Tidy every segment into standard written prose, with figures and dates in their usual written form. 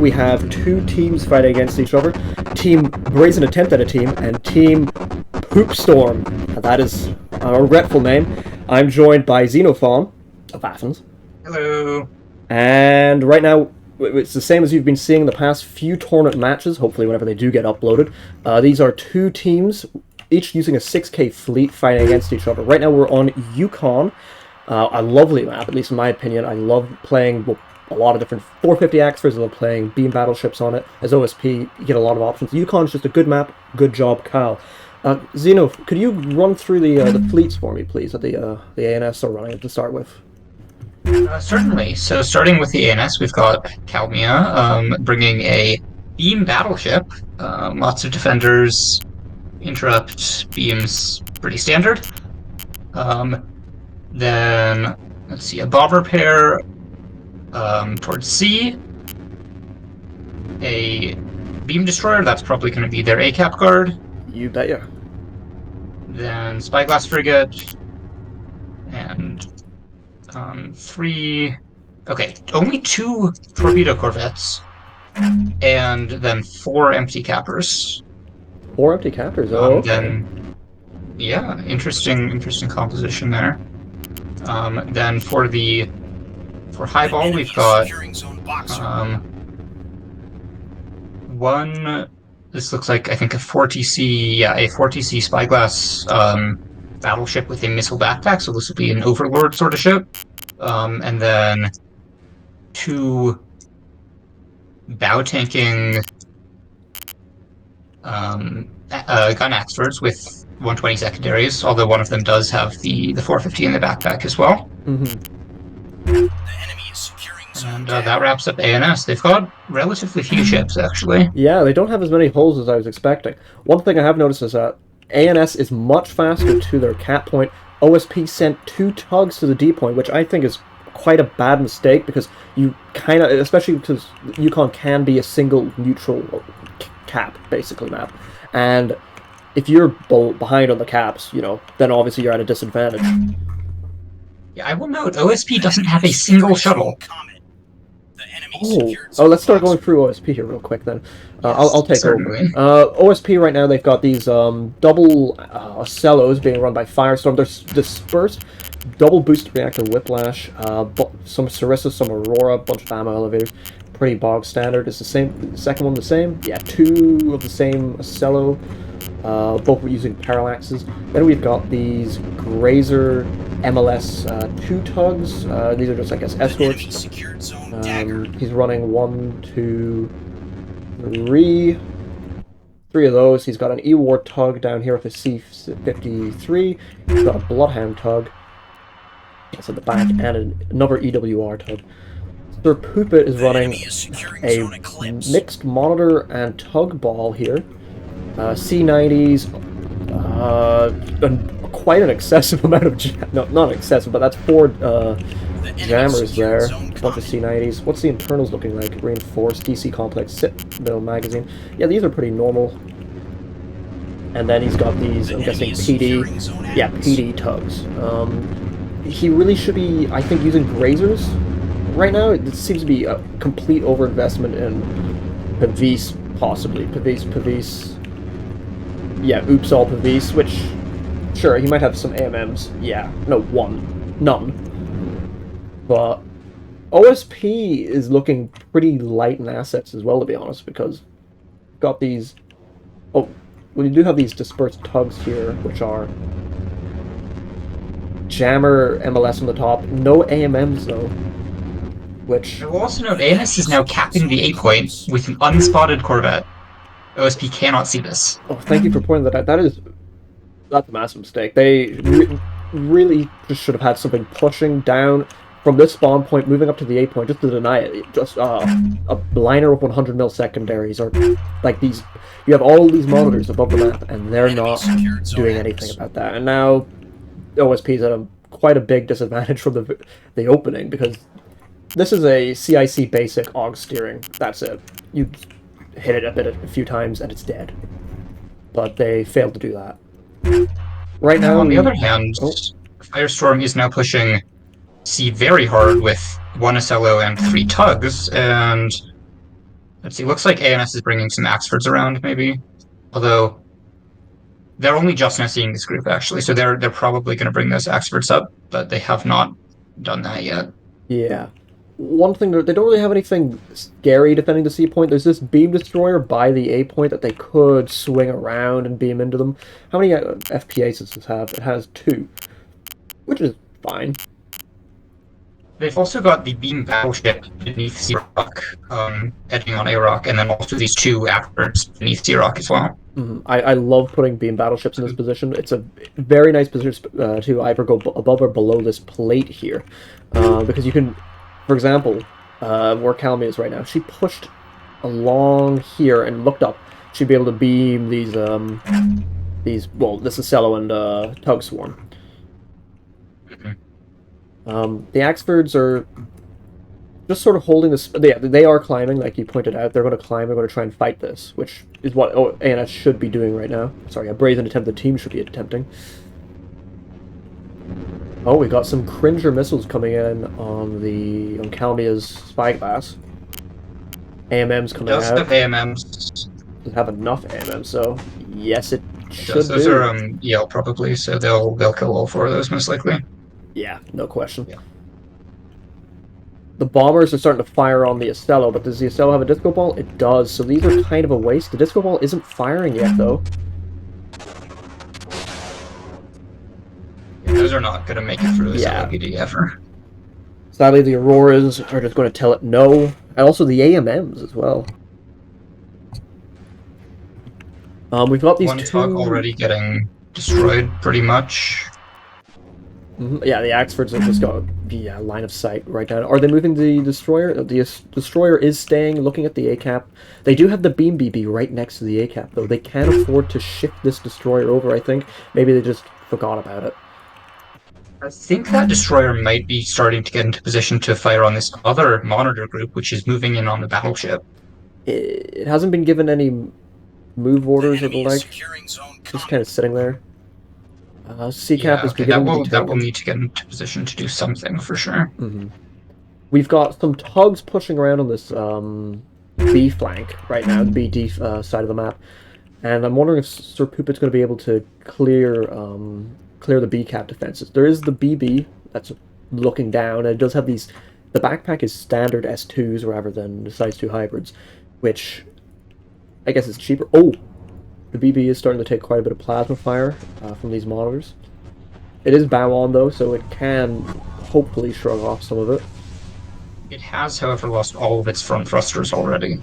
We have two teams fighting against each other. Team Brazen Attempt at a Team and Team Poopstorm. That is a regretful name. I'm joined by Xenophon of Athens. Hello. And right now, it's the same as you've been seeing the past few tournament matches, hopefully whenever they do get uploaded. These are two teams, each using a 6k fleet fighting against each other. Right now we're on Yukon, a lovely map, at least in my opinion. I love playing a lot of different 450 Axfors. I love playing beam battleships on it. As OSP, you get a lot of options. Yukon's just a good map. Good job, Kyle. Xeno, could you run through the fleets for me, please, that the ANS are running to start with? Certainly. So starting with the ANS, we've got Kalmia bringing a beam battleship. Lots of defenders, interrupt, beams, pretty standard. Then, let's see, a bomber pair towards C. A beam destroyer, that's probably going to be their ACAP guard. You betcha. Then spyglass frigate. And only 2 torpedo corvettes, and then 4 empty cappers. 4 empty cappers. Oh, okay. Then, yeah, interesting composition there. Then for highball, we've got one. This looks like, I think, a 4TC. Yeah, a 4TC spyglass battleship with a missile backpack, so this will be an overlord sort of ship. And then 2 bow tanking gun Axfords with 120 secondaries, although one of them does have the 450 in the backpack as well. And that wraps up ANS. They've got relatively few ships, actually. Yeah, they don't have as many holes as I was expecting. One thing I have noticed is that ANS is much faster to their cap point. OSP sent 2 tugs to the D point, which I think is quite a bad mistake, because you kind of, especially because Yukon can be a single neutral cap, basically, map. And if you're behind on the caps, then obviously you're at a disadvantage. Yeah, I will note, OSP doesn't have a single shuttle. Oh, let's start going through OSP here real quick then. I'll take over. OSP right now, they've got these double cellos being run by Firestorm. They're dispersed. Double boosted reactor Whiplash, some Sarissa, some Aurora, bunch of ammo elevators. Pretty bog standard. Is the same. The second one the same? Yeah, 2 of the same cello. Both using parallaxes. Then we've got these Grazer MLS 2 tugs. These are just, I guess, escorts. He's running 1, 2, 3 of those. He's got an E-War tug down here with a C-53. He's got a Bloodhound tug. That's at the back, and another EWR tug. Sir Poopit is running a mixed monitor and tug ball here. C-90s, and quite an excessive amount of not excessive, but that's 4 jammers there. A bunch of C-90s. What's the internals looking like? Reinforced, DC complex, Citadel magazine. Yeah, these are pretty normal. And then he's got these, I'm guessing, PD. Yeah, PD tugs. He really should be, I think, using Grazers right now. It seems to be a complete overinvestment in Pavis, possibly. Pavis. Yeah, oops, all Pavis, which, sure, he might have some AMMs. Yeah, no, none. But OSP is looking pretty light in assets as well, to be honest, because we've got these... Oh, well, you do have these dispersed tugs here, which are Jammer MLS on the top. No AMMs, though. Which... I will also note, ANS is now capping the A point with an unspotted corvette. OSP cannot see this. Oh, thank you for pointing that out. That's a massive mistake. They really just should have had something pushing down from this spawn point, moving up to the A point, just to deny it. Just a liner of 100mm secondaries, or like these. You have all these monitors above the map, and they're not doing anything about that. And now OSP's at quite a big disadvantage from the opening, because this is a CIC basic AUG steering. That's it. You hit it a few times and it's dead. But they failed to do that. Right now, on the other hand, Firestorm is now pushing C very hard with 1 SLO and 3 tugs, and Let's see. Looks like AMS is bringing some Axfords around, maybe. Although they're only just now seeing this group actually, so they're probably going to bring those Axfords up, but they have not done that yet. Yeah. One thing, they don't really have anything scary defending the C point. There's this beam destroyer by the A point that they could swing around and beam into them. How many FPAs does this have? It has 2, which is fine. They've also got the beam battleship beneath C Rock, heading on A Rock, and then also these 2 Axfords beneath C Rock as well. I love putting beam battleships in this position. It's a very nice position to either go above or below this plate here. Because you can, for example, where Calmi is right now, she pushed along here and looked up. She'd be able to beam these, well, this is Cello and Tug Swarm. The Axfords are just sort of holding this. They are climbing, like you pointed out. They're going to climb. They're going to try and fight this, which is what ANS should be doing right now. Sorry, a Brazen attempt the team should be attempting. Oh, we got some Cringer missiles coming in on Calmia's spyglass. AMM's coming out. Does have AMMs. Doesn't have enough AMMs, so yes, it should. Those are Yale probably, so they'll kill all 4 of those most likely. Yeah, no question. Yeah. The bombers are starting to fire on the Ocello, but does the Ocello have a disco ball? It does, so these are kind of a waste. The disco ball isn't firing yet, though. Yeah, those are not going to make it through this LPD ever. Sadly, the Auroras are just going to tell it no, and also the AMMs as well. We've got these 1 tug already getting destroyed, pretty much. Yeah, the Axfords have just got line of sight right now. Are they moving the destroyer? The destroyer is staying, looking at the A-cap. They do have the beam BB right next to the A-cap, though. They can't afford to shift this destroyer over, I think. Maybe they just forgot about it. I think that destroyer might be starting to get into position to fire on this other monitor group, which is moving in on the battleship. It hasn't been given any move orders or the like. Just kind of sitting there. C-cap is beginning to be that will need to get into position to do something for sure. We've got some tugs pushing around on this B flank right now, the BD side of the map, and I'm wondering if Sir Poopit's going to be able to clear the B-cap defenses. There is the BB that's looking down, and it does have these. The backpack is standard S2s rather than the size 2 hybrids, which I guess is cheaper. Oh! The BB is starting to take quite a bit of plasma fire from these monitors. It is bow on though, so it can hopefully shrug off some of it. It has, however, lost all of its front thrusters already.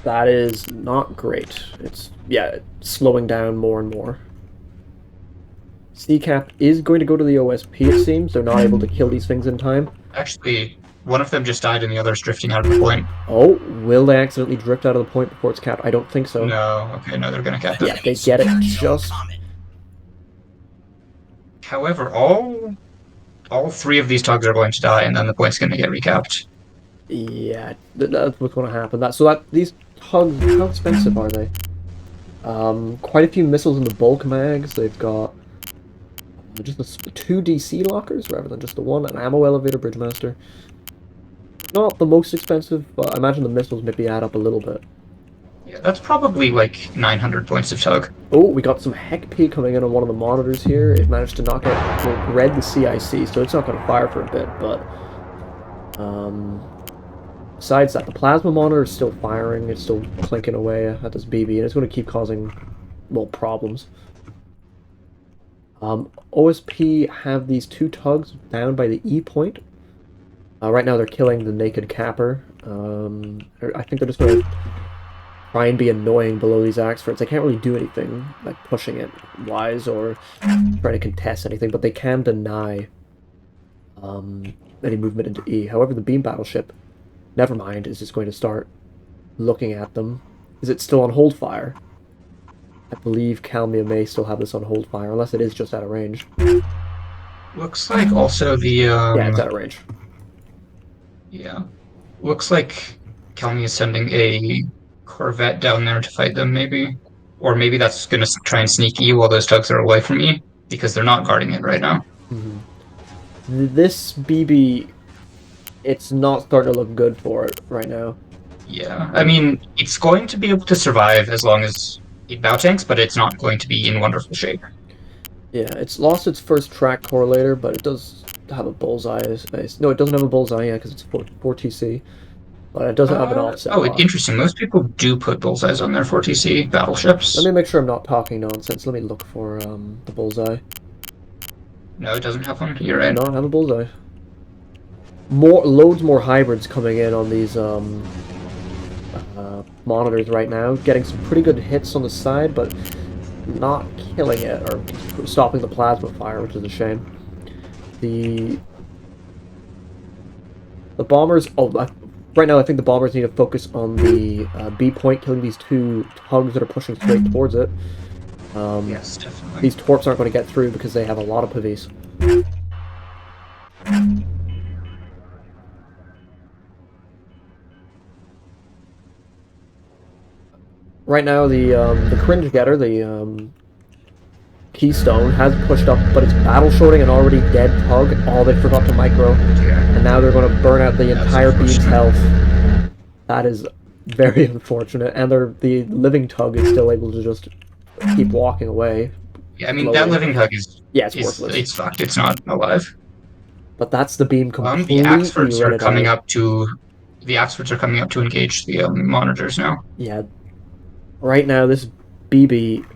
That is not great. It's slowing down more and more. C-cap is going to go to the OSP, it seems. They're not able to kill these things in time. Actually, one of them just died and the other's drifting out of the point. Oh, will they accidentally drift out of the point before it's capped? I don't think so. No, okay, no, they're gonna cap it. Yeah, they get it just... However, all 3 of these tugs are going to die, and then the point's gonna get recapped. Yeah, that's what's going to happen. These tugs, how expensive are they? Quite a few missiles in the bulk mags. They've got just 2 DC lockers rather than just the 1, an ammo elevator, Bridgemaster. Not the most expensive, but I imagine the missiles maybe add up a little bit. Yeah, that's probably like 900 points of tug. Oh, we got some Heck P coming in on one of the monitors here. It managed to knock out, well, read the CIC, so it's not going to fire for a bit, but... besides that, the plasma monitor is still firing. It's still clinking away at this BB, and it's going to keep causing, well, problems. OSP have these 2 tugs down by the E point. Right now they're killing the naked capper. I think they're just going to try and be annoying below these Axfords. They can't really do anything, like pushing it wise or trying to contest anything, but they can deny any movement into E. However, the beam battleship, never mind, is just going to start looking at them. Is it still on hold fire? I believe Calmia may still have this on hold fire, unless it is just out of range. Looks like also the... yeah, it's out of range. Yeah. Looks like Calmia is sending a Corvette down there to fight them, maybe. Or maybe that's going to try and sneak E while those tugs are away from E, because they're not guarding it right now. This BB, it's not starting to look good for it right now. Yeah, I mean, it's going to be able to survive as long as it bow tanks, but it's not going to be in wonderful shape. Yeah, it's lost its first track correlator, but it does have a bullseye. No, it doesn't have a bullseye yet because it's 4 TC, but it doesn't have an offset lock. Interesting. Most people do put bullseyes on their 4TC Let battleships. me make sure I'm not talking nonsense. Let me look for the bullseye. No, it doesn't have one. You're Does right. not have a bullseye. Loads more hybrids coming in on these monitors right now, getting some pretty good hits on the side, but not killing it or stopping the plasma fire, which is a shame. The bombers. Oh, right now I think the bombers need to focus on the B point, killing these two tugs that are pushing straight towards it. Yes, definitely. These torps aren't going to get through because they have a lot of pavis. Right now, the cringe getter, the keystone, has pushed up, but it's battle shorting an already dead tug. Oh, they forgot to micro, Yeah, and now they're going to burn out the that's entire beam's unfortunate. health. That is very unfortunate, and the living tug is still able to just keep walking away Yeah, I mean that slowly. living tug is Yeah, it's is worthless. it's fucked. It's not alive. But that's the beam The completely Axfords are rented coming out. up to the Axfords are coming up to engage the monitors now. Yeah, right now this BB,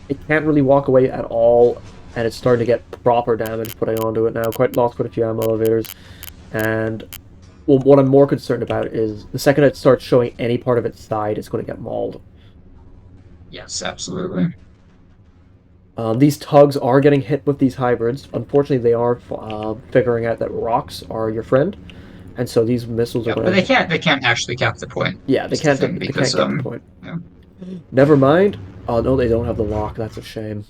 it can't really walk away at all, and it's starting to get proper damage putting onto it now. Lost quite a few ammo elevators, and well, what I'm more concerned about is the second it starts showing any part of its side, it's going to get mauled. Yes, absolutely. These tugs are getting hit with these hybrids. Unfortunately, they are figuring out that rocks are your friend, and so these missiles are Yeah, going but to. they can't actually cap the point. Yeah, Is the thing they can't because get the point. yeah. Never mind. Oh no, they don't have the lock. That's a shame.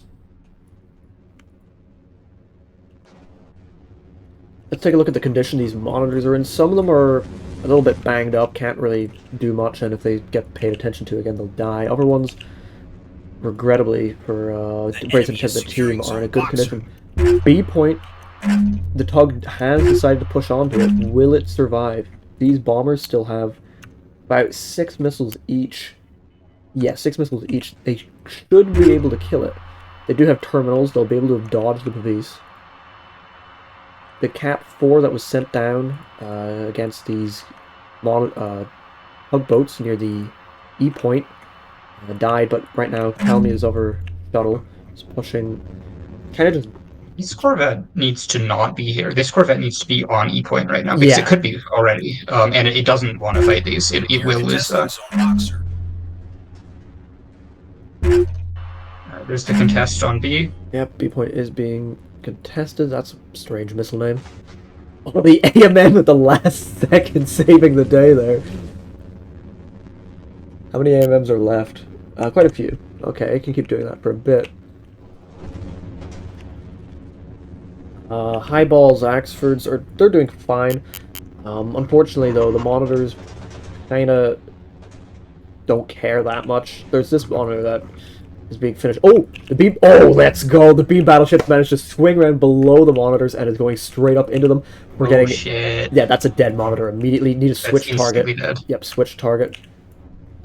Let's take a look at the condition these monitors are in. Some of them are a little bit banged up, can't really do much, and if they get paid attention to again, they'll die. Other ones, regrettably for Brazen the team, are in a good condition. B point, the tug has decided to push onto it. Will it survive? These bombers still have about 6 missiles each. Yeah, 6 missiles each. They should be able to kill it. They do have terminals. They'll be able to dodge the police. The Cap 4 that was sent down against these tugboats near the E point died, but right now Calmia's other shuttle is pushing. Kind of just. This Corvette needs to not be here. This Corvette needs to be on E point right now because it Yeah. could be already. And it doesn't want to fight these. It will lose. There's the contest on B. Yep, B point is being contested. That's a strange missile name. Oh, the AMM at the last second saving the day there. How many AMMs are left? Quite a few. Okay, it can keep doing that for a bit. Highballs, Axfords, they're doing fine. Unfortunately, though, the monitors kinda don't care that much. There's this monitor that is being finished. Oh, the beam. Oh, let's go! The beam battleship managed to swing around below the monitors and is going straight up into them. We're getting. Shit. Yeah, that's a dead monitor. Immediately need to switch target. Dead. Yep, switch target.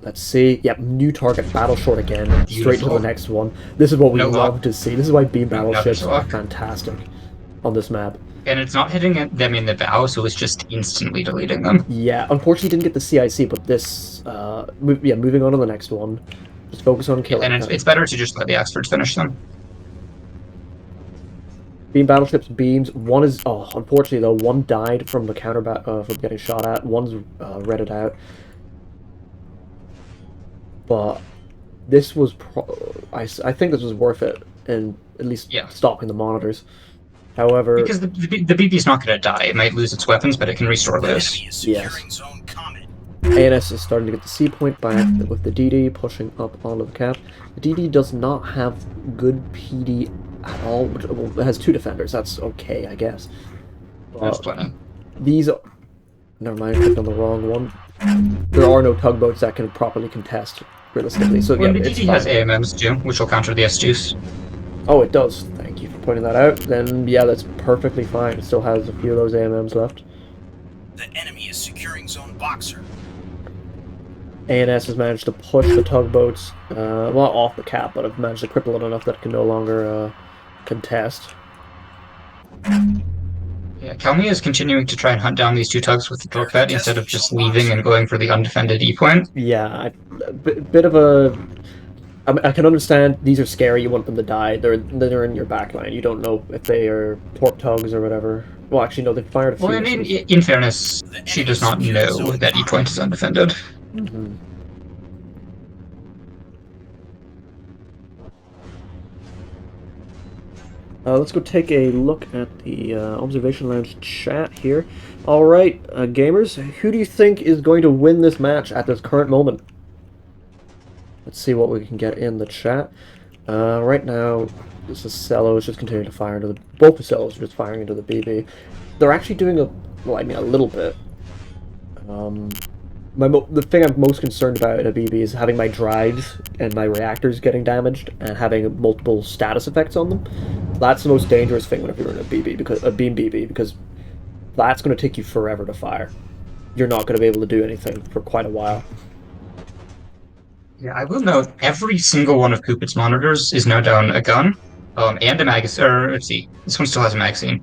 Let's see. Yep, new target. Battle short again. Beautiful. Straight to the next one. This is what we love to see. This is why beam battleships are fantastic on this map. And it's not hitting them in the bow, so it's just instantly deleting them. Yeah, unfortunately didn't get the CIC, but this, moving on to the next one. Just focus on killing. And it's better to just let the Axfords finish them. Beam battleships, beams. One is, unfortunately though, one died from the from getting shot at. One's redded out. But this was, I think this was worth it, and at least stopping the monitors. However, because the BB's not going to die. It might lose its weapons, but it can restore this. Yes. ANS is starting to get the C point back with the DD pushing up onto the cap. The DD does not have good PD at all. Well, it has 2 defenders. That's okay, I guess. That's plenty. These. Never mind, I clicked on the wrong one. There are no tugboats that can properly contest realistically. So the DD has AMMs too, which will counter the S2s. Oh, it does. Thank you for pointing that out. Then, yeah, that's perfectly fine. It still has a few of those AMMs left. The enemy is securing zone Boxer. ANS has managed to push the tugboats, well, not off the cap, but have managed to cripple it enough that it can no longer contest. Yeah, Kelmy is continuing to try and hunt down these two tugs with the torque instead of just leaving and going for the undefended E point. Yeah, bit of a... I can understand these are scary, you want them to die. They're in your backline. You don't know if they are torque tugs or whatever. Well, actually, no, they fired a few. Well, in fairness, she does not know that E point is undefended. Mm-hmm. Let's go take a look at the Observation Lounge chat here. Alright, gamers, who do you think is going to win this match at this current moment? Let's see what we can get in the chat. Right now, this Cello is just continuing to fire into the... Both the Cellos are just firing into the BB. They're actually doing a little bit. The thing I'm most concerned about in a BB is having my drives and my reactors getting damaged and having multiple status effects on them. That's the most dangerous thing whenever you're in a BB, because a beam BB, because that's going to take you forever to fire. You're not going to be able to do anything for quite a while. Yeah, I will note every single one of Cupid's monitors is now down a gun, and a magazine. Or let's see, this one still has a magazine.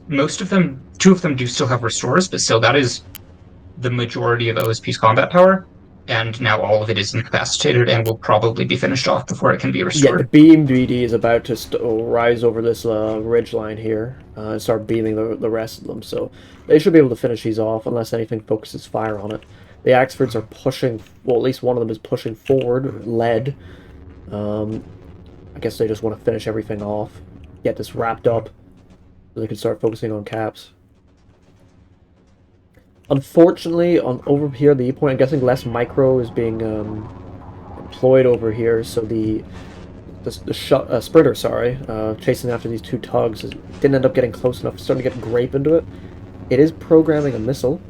Most of them, 2 of them do still have restores, but still, that is the majority of OSP's combat power, and now all of it is incapacitated and will probably be finished off before it can be restored. Yeah, the beam BD is about to rise over this ridge line here and start beaming the rest of them, so they should be able to finish these off unless anything focuses fire on it. The Axfords are pushing, well, at least one of them is pushing forward, lead. I guess they just want to finish everything off, get this wrapped up, so they can start focusing on caps. Unfortunately, over here, the E point, I'm guessing less micro is being employed over here, so the Sprinter, sorry, chasing after these 2 tugs, didn't end up getting close enough, starting to get grape into it. It is programming a missile.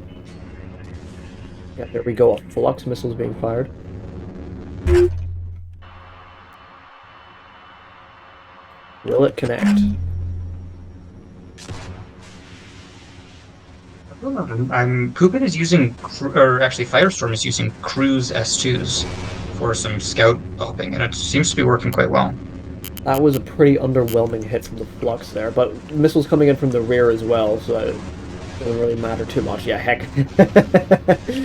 Yeah, there we go, a flux missile is being fired. Will it connect? Poopin is using, or actually Firestorm is using Cruise S2s for some scout helping, and it seems to be working quite well. That was a pretty underwhelming hit from the flux there, but missiles coming in from the rear as well, so it doesn't really matter too much. Yeah, heck.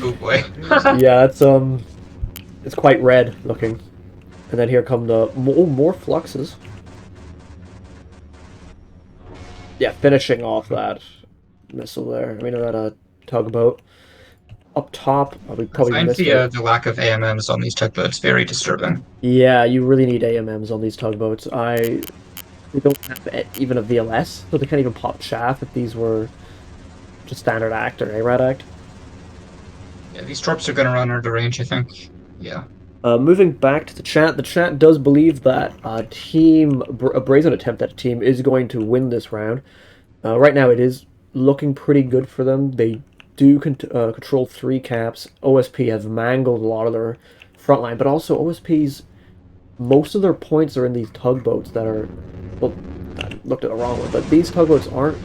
Oh boy. Yeah, it's quite red looking. And then here come the more fluxes. Yeah, finishing off that missile there. I mean, that tugboat. Up top, we probably missed it. The lack of AMMs on these tugboats very disturbing. Yeah, you really need AMMs on these tugboats. We don't have even a VLS, so they can't even pop chaff if these were just standard act or ARAD act. Yeah, these torps are going to run under range, I think. Yeah. Moving back to the chat does believe that a Brazen attempt at a team is going to win this round. Right now it is looking pretty good for them. They do control 3 caps. OSP has mangled a lot of their front line, but also OSP's, most of their points are in these tugboats that are, well, I looked at the wrong one, but these tugboats aren't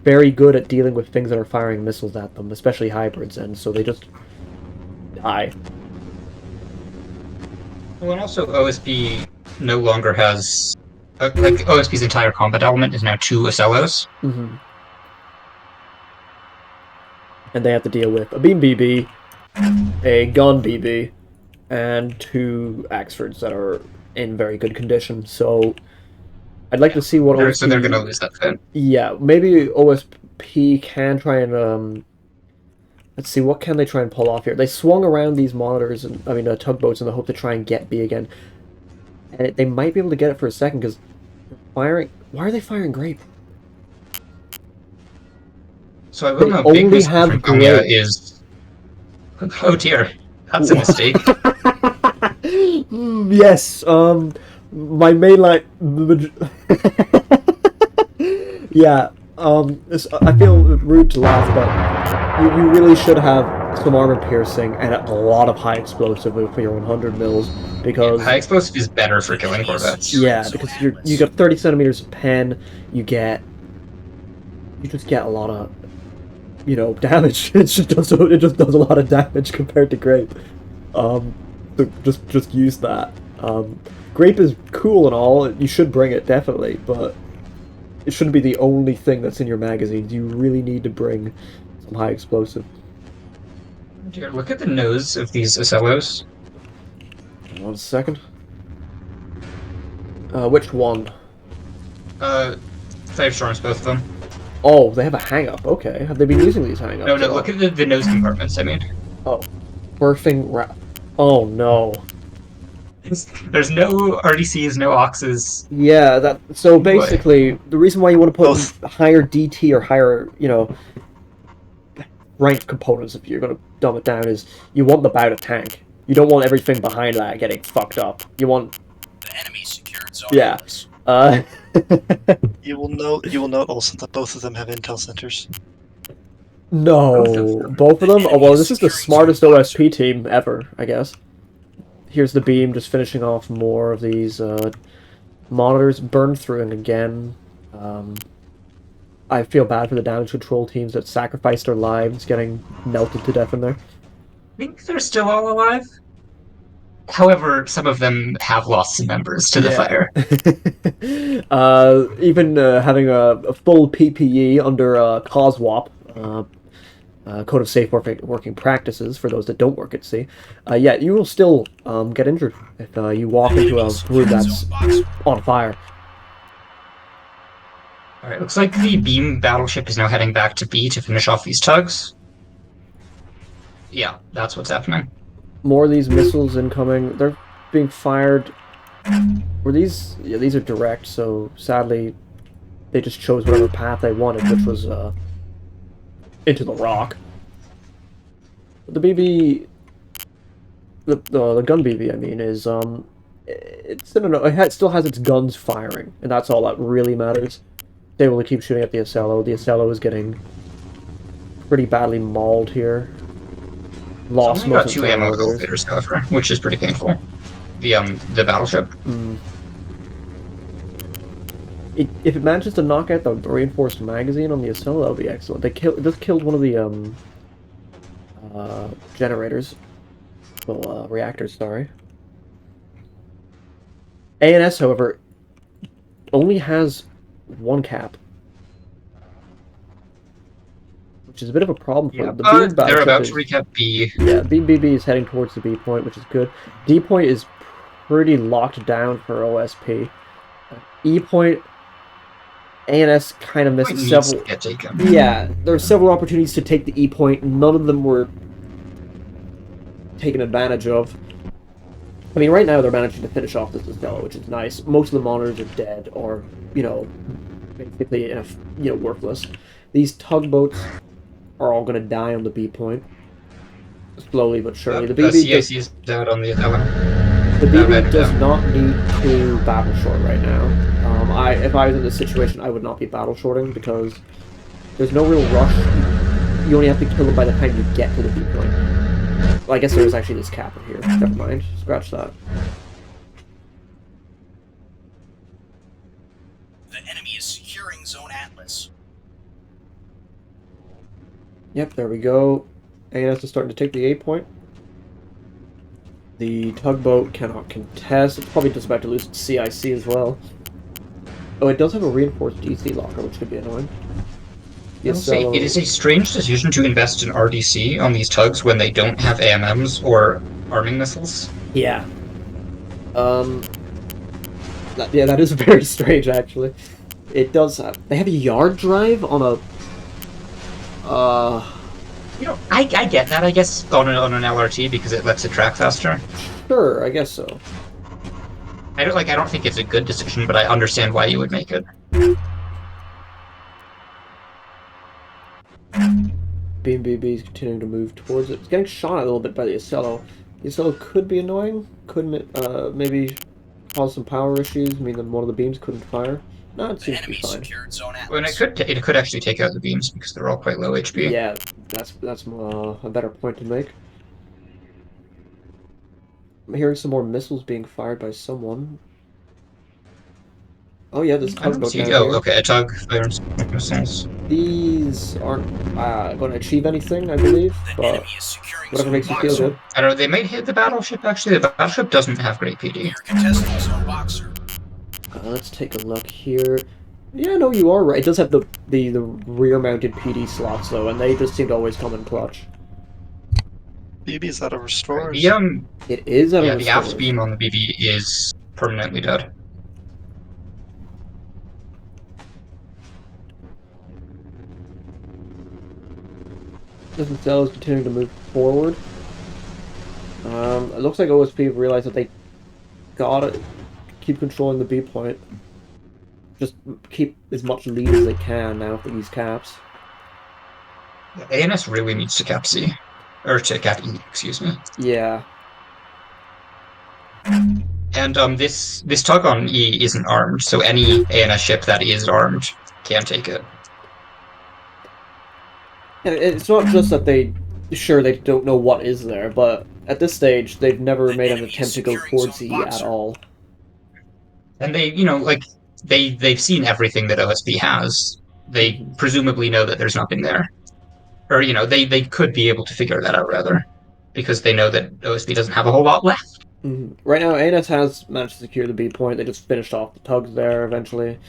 very good at dealing with things that are firing missiles at them, especially hybrids, and so they just die. Well, and also OSP no longer has, like, OSP's entire combat element is now 2 Ocellos. Mm-hmm. And they have to deal with a beam BB, a gun BB, and 2 Axfords that are in very good condition. So I'd like to see what OSP... So they're going to lose that fit. Yeah, maybe OSP can try and... let's see, what can they try and pull off here? They swung around these monitors, and tugboats, in the hope to try and get B again. And they might be able to get it for a second, because firing... Why are they firing grape? So I will know only big missile have from Konya is... Oh dear, that's a mistake. Yes, my mainline... Yeah, I feel rude to laugh, but you really should have some armor piercing and a lot of high explosive for your 100 mils, because... High explosive is better for killing corvettes. Yeah, because you got 30 centimeters of pen, you just get a lot of you know, damage. It just does a lot of damage compared to Grape. So just use that. Grape is cool and all. You should bring it definitely, but it shouldn't be the only thing that's in your magazines. You really need to bring some high explosive. Dear, look at the nose of these Ocellos. 1 second. Which one? Firestorms, both of them. Oh, they have a hang-up. Okay. Have they been using these hang-ups? No, look at the nose compartments, I mean. Oh. Birthing Oh, no. There's no RDCs, no Oxes. Yeah, so basically, the reason why you want to put higher DT or higher, you know, ranked components, if you're going to dumb it down, is you want the bow to tank. You don't want everything behind that getting fucked up. You want... The enemy secured zone. Yeah. You will note also that both of them have intel centers. No, both of them? Oh, well, this is the smartest OSP team ever, I guess. Here's the beam, just finishing off more of these monitors. Burned through and again. I feel bad for the damage control teams that sacrificed their lives getting melted to death in there. I think they're still all alive. However, some of them have lost some members to the fire. Even having a full PPE under COSWAP, Code of Safe Working Practices, for those that don't work at sea, yeah, you will still get injured if you walk into a room that's on fire. Alright, looks like the beam battleship is now heading back to B to finish off these tugs. Yeah, that's what's happening. More of these missiles incoming. They're being fired. Were these... Yeah, these are direct, so sadly they just chose whatever path they wanted, which was into the rock. The BB... The gun BB, I mean, is... it still has its guns firing, and that's all that really matters. It's able to keep shooting at the Ocello. The Ocello is getting pretty badly mauled here. Lost only got 2 ammo elevators, however, which is pretty painful. The battleship. If it manages to knock out the reinforced magazine on the Ocello, that would be excellent. It just killed one of the generators. Well, reactors, sorry. ANS, however, only has 1 cap. Which is a bit of a problem for the beam. They're about to recap B. Yeah, BB is heading towards the B point, which is good. D point is pretty locked down for OSP. E point, ANS kind of missed several. Yeah, there are several opportunities to take the E point. None of them were taken advantage of. I mean, right now they're managing to finish off this Vastol, which is nice. Most of the monitors are dead, or basically, worthless. These tugboats are all going to die on the B point. Slowly but surely. The BB is out on the Ocello. The BB does not need to battle short right now. If I was in this situation, I would not be battle shorting because there's no real rush. You only have to kill them by the time you get to the B point. Well, I guess there is actually this cap in here. Never mind. Scratch that. The enemy is securing Zone Atlas. Yep, there we go. ANS is starting to take the A point. The tugboat cannot contest. It's probably just about to lose its CIC as well. Oh, it does have a reinforced DC locker, which could be annoying. Yes, it is a strange decision to invest in RDC on these tugs when they don't have AMMs or arming missiles. Yeah. That is very strange, actually. It does have... They have a yard drive on a... I get that, I guess, on an LRT because it lets it track faster. Sure, I guess so. I don't think it's a good decision, but I understand why you would make it. Beam BB is continuing to move towards it. It's getting shot a little bit by the Ocello. The Ocello could be annoying. Could maybe cause some power issues. I mean, one of the beams couldn't fire. No, it seems to be fine. Well, it could actually take out the beams because they're all quite low HP. Yeah, that's a better point to make. I'm hearing some more missiles being fired by someone. Oh yeah, this tugboat down here. Okay, a tug fires missiles. These aren't going to achieve anything, I believe, The but enemy is securing whatever zone makes you feel boxer. good. I don't know, they might hit the battleship, actually. The battleship doesn't have great We PD. are contesting zone boxer. Let's take a look here. Yeah, no, you are right. It does have the rear-mounted PD slots, though, and they just seem to always come in clutch. BB's out of Right, restorers. It is out of yeah, the aft restorers. beam on the BB is permanently dead. This cell is continuing to move forward. It looks like OSP have realized that they gotta keep controlling the B point. Just keep as much lead as they can now for these caps. Yeah, ANS really needs to cap C. Or to cap E, excuse me. Yeah. And this tug on E isn't armed, so any ANS ship that is armed can take it. And it's not just that they don't know what is there, but at this stage, they've never The made an enemy is attempt to go securing towards zone E at boxer. all. And they, like they've seen everything that OSP has. They presumably know that there's nothing there. Or, they could be able to figure that out rather. Because they know that OSP doesn't have a whole lot left. Right now, ANS has managed to secure the B point. They just finished off the tugs there eventually.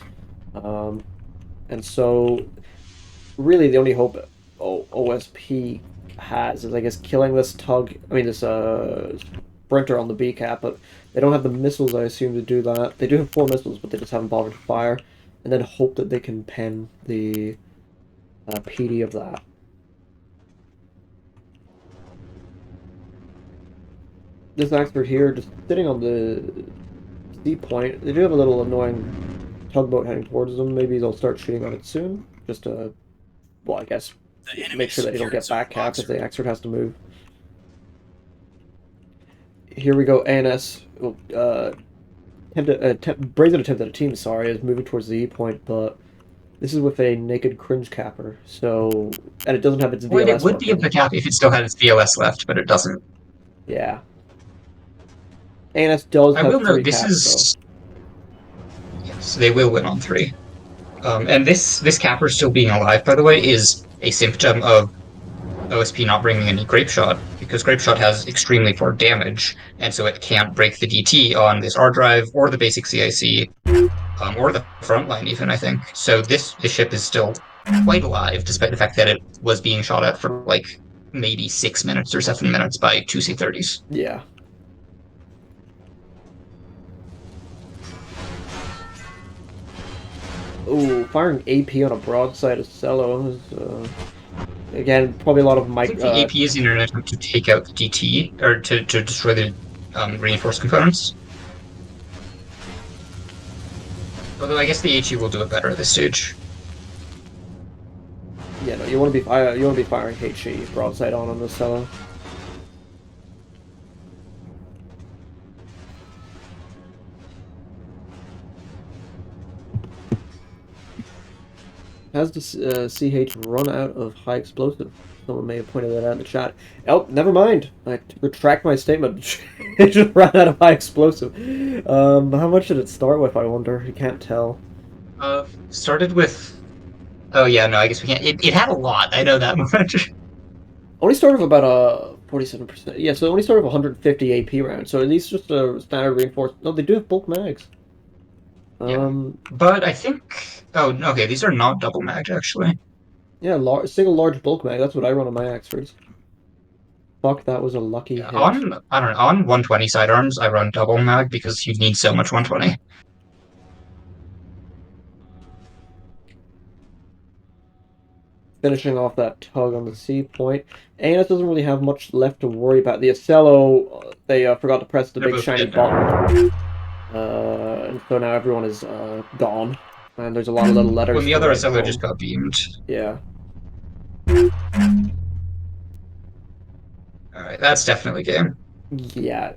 And so, really, the only hope OSP has is, I guess, killing this tug. I mean, this sprinter on the B cap, but they don't have the missiles, I assume, to do that. They do have 4 missiles, but they just haven't bothered to fire. And then hope that they can pen the PD of that. This expert here, just sitting on the sea point, they do have a little annoying tugboat heading towards them. Maybe they'll start shooting on it soon, just to, well, I guess, make sure that they don't get back capped if the expert has to move. Here we go, ANS. Brazen attempt at a team, sorry, is moving towards the E point, but this is with a naked cringe capper, so, and it doesn't have its VLS. Well, it would be able to cap if it still had its VLS left, but it doesn't. Yeah. ANS does I have will 3 note this caps, is. Yes, they will win on 3. And this capper still being alive, by the way, is a symptom of OSP not bringing any Grape Shot, because Grape Shot has extremely poor damage, and so it can't break the DT on this R drive or the basic CIC, or the front line even, I think. So this ship is still quite alive, despite the fact that it was being shot at for like maybe 6 minutes or 7 minutes by 2 C-30s. Yeah. Ooh, firing AP on a broadside of Cello is, again, probably a lot of I think the AP is in an attempt to take out the DT, or to destroy the reinforced components. Although I guess the HE will do it better at this stage. Yeah, no, you want to be firing HE broadside on the Cello. Has the CH run out of high explosive? Someone may have pointed that out in the chat. Oh, never mind. I retract my statement. It just ran out of high explosive. How much did it start with, I wonder? You can't tell. Started with... Oh yeah, no, I guess we can't. It had a lot, I know that much. Only started with about 47%. Yeah, so it only started with 150 AP rounds. So at least just a standard reinforced. No, they do have bulk mags. Yeah. But I think... Oh, okay, these are not double mag, actually. Yeah, single large bulk mag. That's what I run on my Axfords. Fuck, that was a lucky hit. I don't know, on 120 sidearms, I run double mag because you need so much 120. Finishing off that tug on the C point. ANS doesn't really have much left to worry about. The Ocello, they forgot to press the big shiny button. And so now everyone is gone. And there's a lot of little letters. When the other Ocello just got beamed. Yeah. Alright, that's definitely game. Yeah.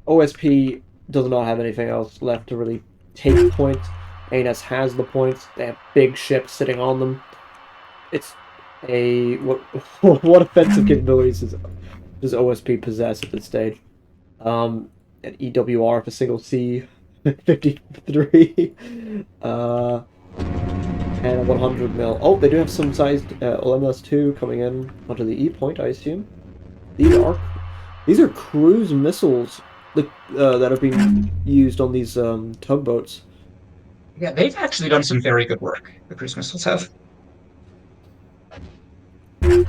OSP does not have anything else left to really take points. ANS has the points. They have big ships sitting on them. It's a... What offensive capabilities does OSP possess at this stage? An EWR for single C 53. And a 100 mil. Oh, they do have some sized LMS2 coming in onto the E point, I assume. These are cruise missiles that are being used on these tugboats. Yeah, they've actually done some very good work. The cruise missiles have. Let's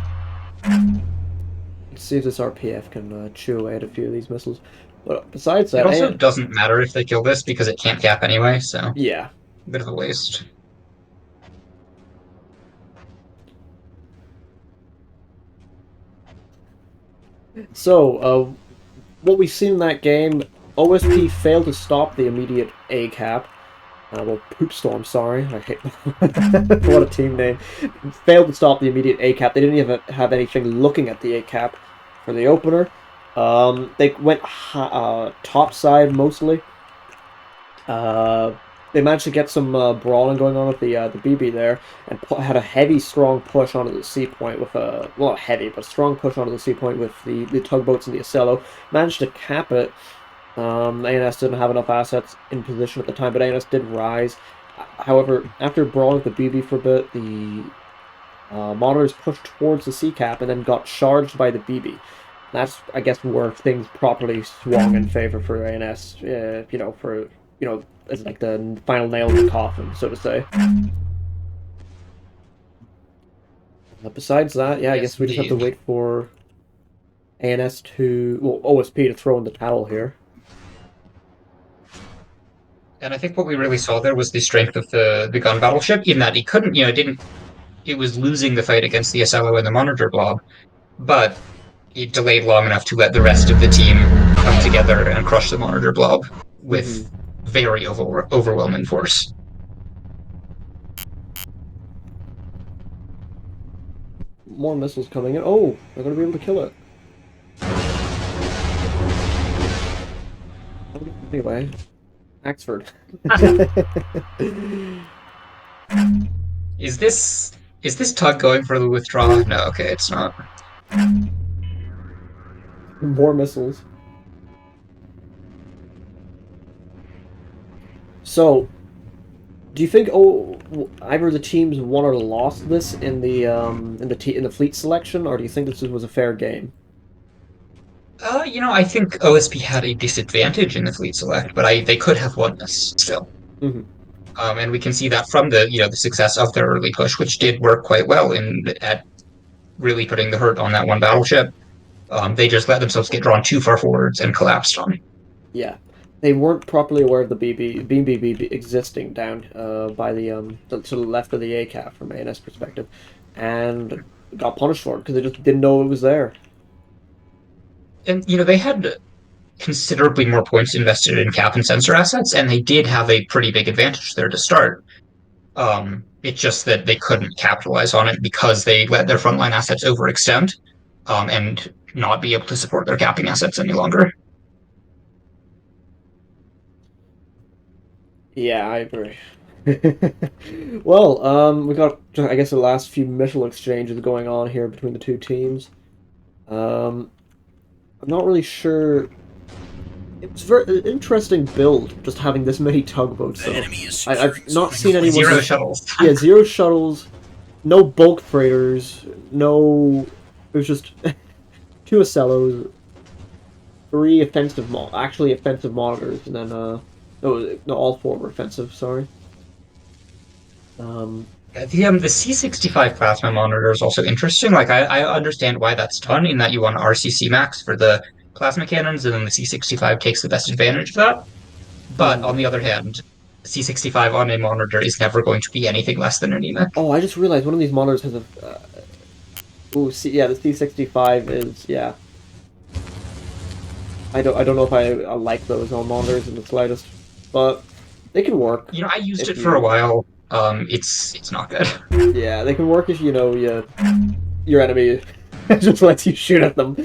see if this RPF can chew away at a few of these missiles. But besides It that, also doesn't matter if they kill this because it can't cap anyway, so a yeah. bit of a waste. So, what we've seen in that game, OSP failed to stop the immediate A cap. Well, Poopstorm, sorry. I hate what a team name. Failed to stop the immediate A cap. They didn't even have anything looking at the A cap for the opener. They went top side mostly. They managed to get some brawling going on with the BB there, and had a heavy, strong push onto the C point with a well, not heavy, but a strong push onto the C point with the tugboats and the Ocello. Managed to cap it. ANS didn't have enough assets in position at the time, but ANS did rise. However, after brawling with the BB for a bit, the monitors pushed towards the C cap and then got charged by the BB. That's, I guess, where things properly swung in favor for ANS. As like the final nail in the coffin, so to say. But besides that, yeah, I guess we just have to wait for ANS OSP to throw in the towel here. And I think what we really saw there was the strength of the gun battleship, in that it couldn't, it was losing the fight against the Ocello and the Monitor Blob, but it delayed long enough to let the rest of the team come together and crush the Monitor Blob with very overwhelming force. More missiles coming in. Oh, they're going to be able to kill it. Anyway, Axford. Is this tug going for the withdraw? No, okay, it's not. More missiles. So, do you think either of the teams won or lost this in the fleet selection, or do you think this was a fair game? I think OSP had a disadvantage in the fleet select, but they could have won this still. Mm-hmm. And we can see that from the success of their early push, which did work quite well at really putting the hurt on that one battleship. They just let themselves get drawn too far forwards and collapsed on. Yeah, they weren't properly aware of the BB existing down by to the left of the A cap from ANS perspective, and got punished for it because they just didn't know it was there. And they had considerably more points invested in cap and sensor assets, and they did have a pretty big advantage there to start. It's just that they couldn't capitalize on it because they let their frontline assets overextend and not be able to support their capping assets any longer. Yeah, I agree. Well, we got, I guess, the last few missile exchanges going on here between the two teams. I'm not really sure. It's a very interesting build, just having this many tugboats. Though I've not seen anyone. Zero shuttles. Yeah, zero shuttles, no bulk freighters, no. It was just two Ocellos, three offensive monitors, and then no, all four were offensive. Sorry. The C65 plasma monitor is also interesting. Like I understand why that's done, in that you want RCC max for the plasma cannons, and then the C65 takes the best advantage of that. But on the other hand, C65 on a monitor is never going to be anything less than an EMEC. Oh, I just realized one of these monitors has a. Yeah, the C65 is I don't know if I like those on monitors in the slightest, but they can work. I used it for a while. It's not good. Yeah, they can work if your enemy just lets you shoot at them.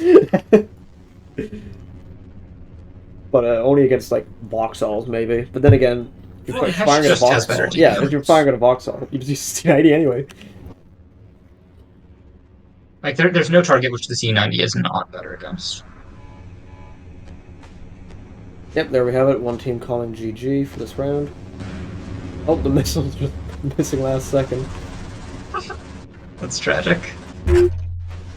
But only against like Vauxhalls maybe. But then again, if you're firing at a Vauxhall, if you're firing at a Vauxhall, you just use C90 anyway. Like there's no target which the C90 is not better against. Yep, there we have it. One team calling GG for this round. Oh, the missiles just Missing last second. That's tragic.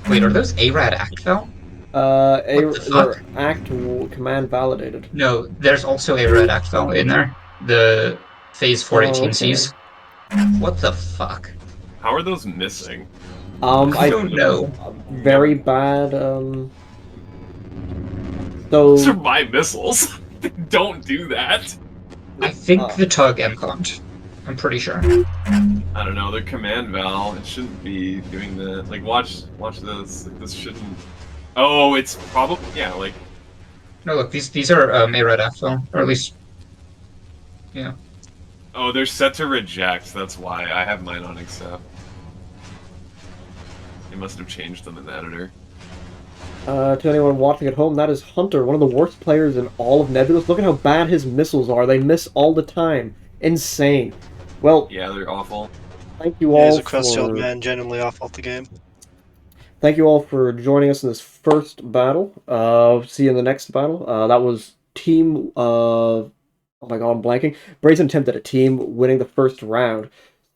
Wait, are those ARAD Actfell? What the They're fuck? command validated. No, there's also ARAD Actfell in there. The Phase Oh, 418Cs. okay. What the fuck? How are those missing? I I don't know. very bad. Those are So my missiles. Don't do that. I think uh, the Tug MCON'd. I'm pretty sure. I don't know. They're command val. It shouldn't be doing that. Like, watch this. Like, this shouldn't. Oh, it's probably Like, No, look, these are ARAD Actfell, or at least, yeah. oh, they're set to reject. That's why I have mine on accept. They must have changed them in the editor. to anyone watching at home, that is Hunter, one of the worst players in all of Nebulous. Look at how bad his missiles are. They miss all the time. Insane. Well, Yeah, they're awful. thank you Yeah, all he's a crusty old for man, genuinely awful at the game. thank you all for joining us in this first battle. See you in the next battle. That was team. Oh my god, I'm blanking. Brazen attempted a team winning the first round.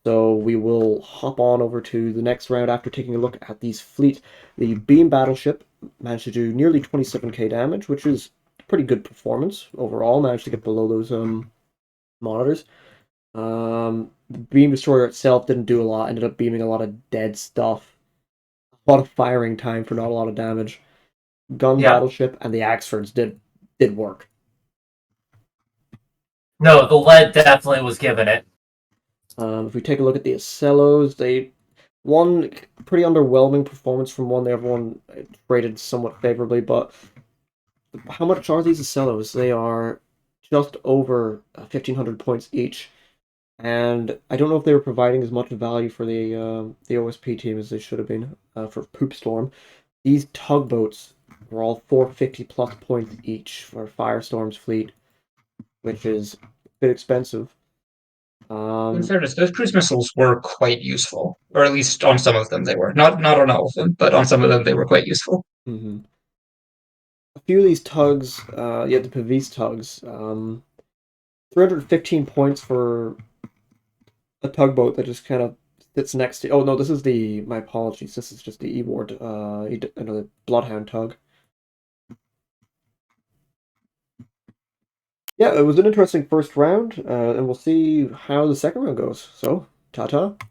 So we will hop on over to the next round after taking a look at these fleet. The Beam Battleship managed to do nearly 27k damage, which is pretty good performance overall. Managed to get below those monitors. The Beam Destroyer itself didn't do a lot. Ended up beaming a lot of dead stuff. A lot of firing time for not a lot of damage. Gun Yeah. Battleship and the Axfords did work. No, the lead definitely was given it. If we take a look at the Acellos, they one pretty underwhelming performance from one. Everyone rated somewhat favorably, but how much are these Acellos? They are just over 1,500 points each, and I don't know if they were providing as much value for the OSP team as they should have been for Poopstorm. These tugboats were all 450 plus points each for Firestorm's fleet, which is a bit expensive. In fairness, those cruise missiles were quite useful, or at least on some of them they were. Not on all of them, but on some of them they were quite useful. Mm-hmm. A few of these tugs, the Pavis tugs, 315 points for a tugboat that just kind of sits next to. Oh no, this is the. My apologies. This is just the E-Ward, the Bloodhound tug. Yeah, it was an interesting first round, and we'll see how the second round goes. So, ta-ta.